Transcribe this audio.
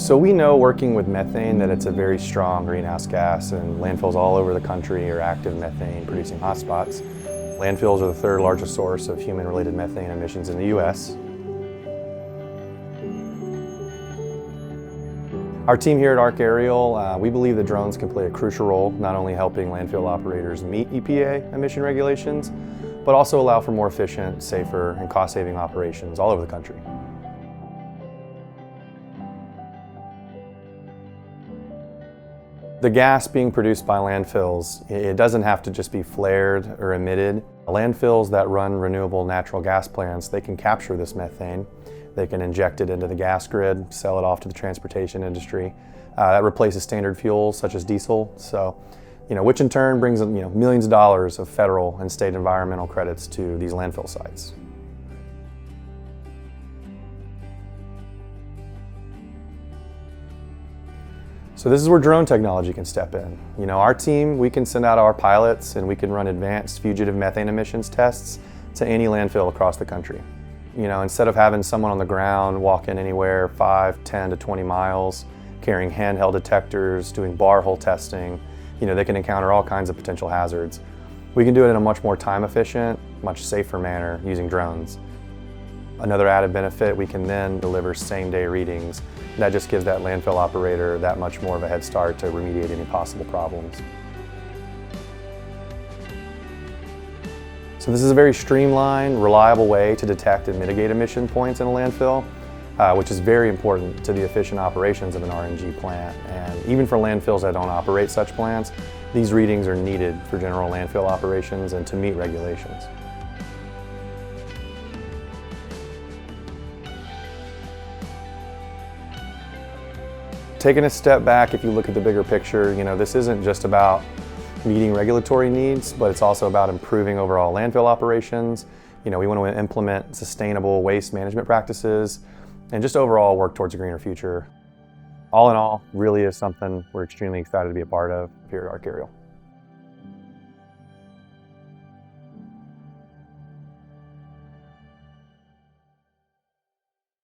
So we know working with methane that it's a very strong greenhouse gas, and landfills all over the country are active methane producing hotspots. Landfills are the third largest source of human-related methane emissions in the U.S. Our team here at ARC Aerial, we believe that drones can play a crucial role, not only helping landfill operators meet EPA emission regulations, but also allow for more efficient, safer, and cost-saving operations all over the country. The gas being produced by landfills, it doesn't have to just be flared or emitted. Landfills that run renewable natural gas plants, they can capture this methane. They can inject it into the gas grid, sell it off to the transportation industry. That replaces standard fuels such as diesel. So, which in turn brings millions of dollars of federal and state environmental credits to these landfill sites. So this is where drone technology can step in. Our team, we can send out our pilots and we can run advanced fugitive methane emissions tests to any landfill across the country. Instead of having someone on the ground walk in anywhere 5, 10 to 20 miles, carrying handheld detectors, doing bar hole testing, they can encounter all kinds of potential hazards. We can do it in a much more time efficient, much safer manner using drones. Another added benefit, we can then deliver same-day readings. That just gives that landfill operator that much more of a head start to remediate any possible problems. So this is a very streamlined, reliable way to detect and mitigate emission points in a landfill, which is very important to the efficient operations of an RNG plant. And even for landfills that don't operate such plants, these readings are needed for general landfill operations and to meet regulations. Taking a step back, if you look at the bigger picture, this isn't just about meeting regulatory needs, but it's also about improving overall landfill operations. We want to implement sustainable waste management practices and just overall work towards a greener future. All in all, really is something we're extremely excited to be a part of here at ARC Aerial.